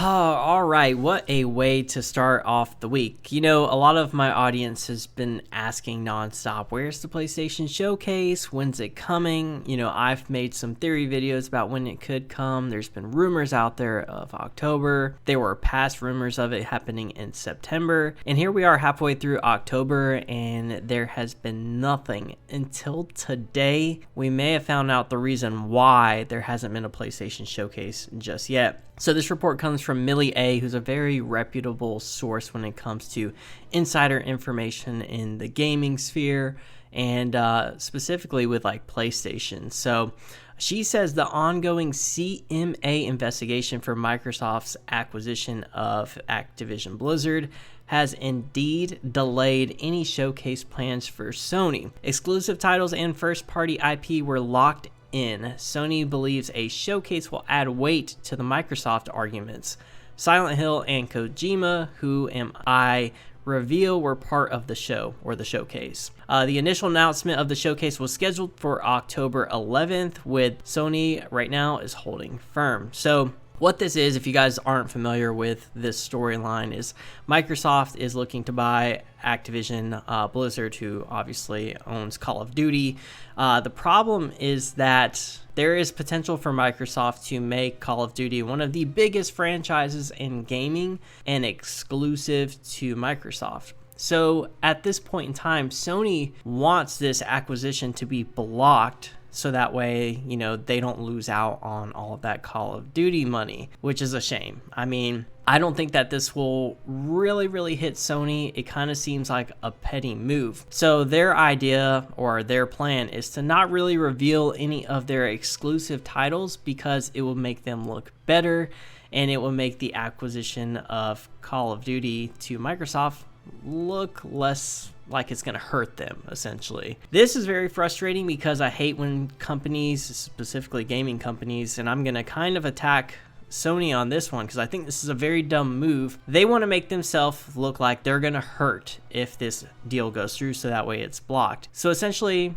All right, what a way to start off the week. You know, a lot of my audience has been asking nonstop, where's the PlayStation Showcase? When's it coming? You know, I've made some theory videos about when it could come. There's been rumors out there of October. There were past rumors of it happening in September. And here we are halfway through October, and there has been nothing until today. We may have found out the reason why there hasn't been a PlayStation Showcase just yet. So this report comes from Millie A, who's a very reputable source when it comes to insider information in the gaming sphere and specifically with like PlayStation. So she says the ongoing CMA investigation for Microsoft's acquisition of Activision Blizzard has indeed delayed any showcase plans for Sony. Exclusive titles and first-party IP were locked in. Sony believes a showcase will add weight to the Microsoft arguments. Silent Hill and Kojima, Who Am I, reveal were part of the show or the showcase. The initial announcement of the showcase was scheduled for October 11th, with Sony right now is holding firm. So what this is, if you guys aren't familiar with this storyline, is Microsoft is looking to buy Activision Blizzard, who obviously owns Call of Duty. The problem is that there is potential for Microsoft to make Call of Duty one of the biggest franchises in gaming and exclusive to Microsoft. So at this point in time, Sony wants this acquisition to be blocked so that way, you know, they don't lose out on all of that Call of Duty money, which is a shame. I mean, I don't think that this will really hit Sony. It kind of seems like a petty move. So their idea or their plan is to not really reveal any of their exclusive titles because it will make them look better and it will make the acquisition of Call of Duty to Microsoft look less like it's going to hurt them, essentially. This is very frustrating because I hate when companies, specifically gaming companies, and I'm going to kind of attack Sony on this one because I think this is a very dumb move. They want to make themselves look like they're going to hurt if this deal goes through, so that way it's blocked. So essentially,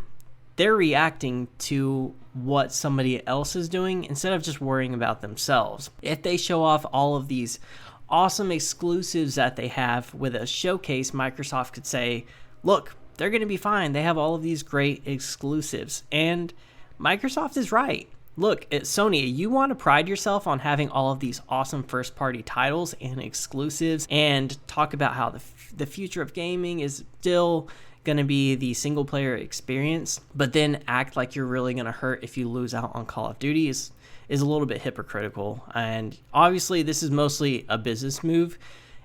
they're reacting to what somebody else is doing instead of just worrying about themselves. If they show off all of these awesome exclusives that they have with a showcase, Microsoft could say, look, they're going to be fine. They have all of these great exclusives. And Microsoft is right. Look, at Sony, you want to pride yourself on having all of these awesome first-party titles and exclusives and talk about how the future of gaming is still going to be the single-player experience, but then act like you're really going to hurt if you lose out on Call of Duty is a little bit hypocritical. And obviously, this is mostly a business move.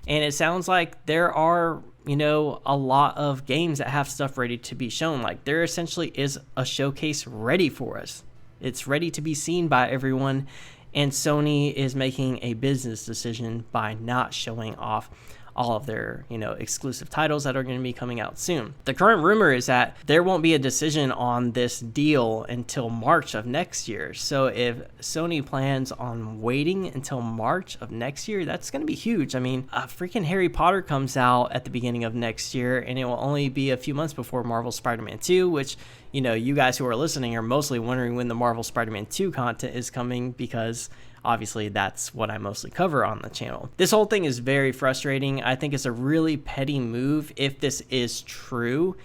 And it sounds like there are, you know, a lot of games that have stuff ready to be shown. Like there essentially is a showcase ready for us. It's ready to be seen by everyone. And Sony is making a business decision by not showing off all of their, you know, exclusive titles that are going to be coming out soon. The current rumor is that there won't be a decision on this deal until March of next year. So if Sony plans on waiting until March of next year, that's going to be huge. I mean, freaking Harry Potter comes out at the beginning of next year, and it will only be a few months before Marvel Spider-Man 2, which, you know, you guys who are listening are mostly wondering when the Marvel Spider-Man 2 content is coming because obviously that's what I mostly cover on the channel. This whole thing is very frustrating. I think it's a really petty move if this is true,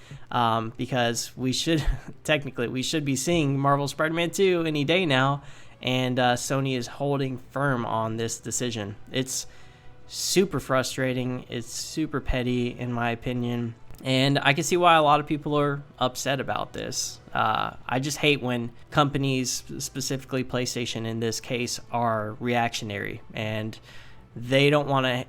because we should be seeing Marvel Spider-Man 2 any day now, and Sony is holding firm on this decision. It's super frustrating. It's super petty in my opinion. And I can see why a lot of people are upset about this. I just hate when companies, specifically PlayStation in this case, are reactionary and they don't want to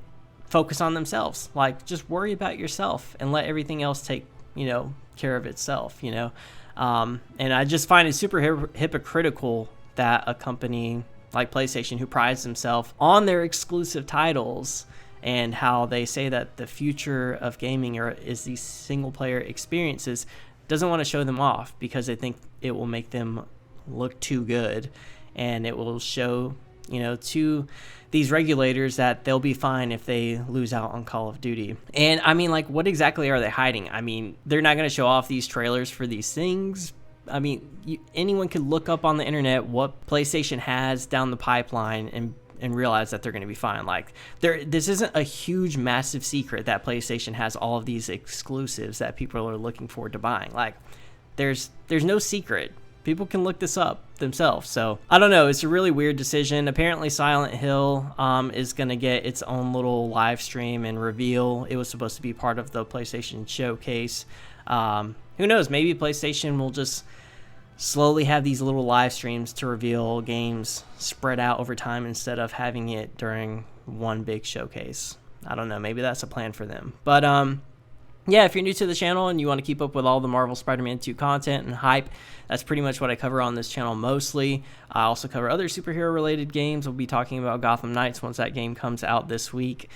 focus on themselves. Like, just worry about yourself and let everything else take, you know, care of itself, you know. And I just find it super hypocritical that a company like PlayStation, who prides themselves on their exclusive titles and how they say that the future of gaming is these single-player experiences, doesn't want to show them off because they think it will make them look too good, and it will show, you know, to these regulators that they'll be fine if they lose out on Call of Duty. And I mean, like, what exactly are they hiding? I mean, they're not going to show off these trailers for these things. I mean, anyone could look up on the internet what PlayStation has down the pipeline and and realize that they're going to be fine. Like, this isn't a huge, massive secret that PlayStation has all of these exclusives that people are looking forward to buying. Like, there's no secret. People can look this up themselves. So I don't know. It's a really weird decision. Apparently Silent Hill is going to get its own little live stream and reveal. It was supposed to be part of the PlayStation Showcase. Who knows? Maybe PlayStation will just slowly have these little live streams to reveal games spread out over time instead of having it during one big showcase. I don't know. Maybe that's a plan for them. But yeah, if you're new to the channel and you want to keep up with all the Marvel Spider-Man 2 content and hype, that's pretty much what I cover on this channel mostly. I also cover other superhero-related games. We'll be talking about Gotham Knights once that game comes out this week.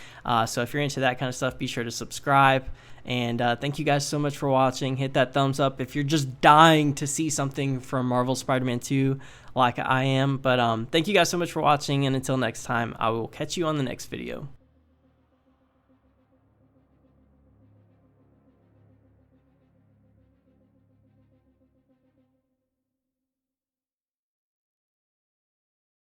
So if you're into that kind of stuff, be sure to subscribe. And thank you guys so much for watching. Hit that thumbs up if you're just dying to see something from Marvel Spider-Man 2 like I am. But thank you guys so much for watching, and until next time, I will catch you on the next video.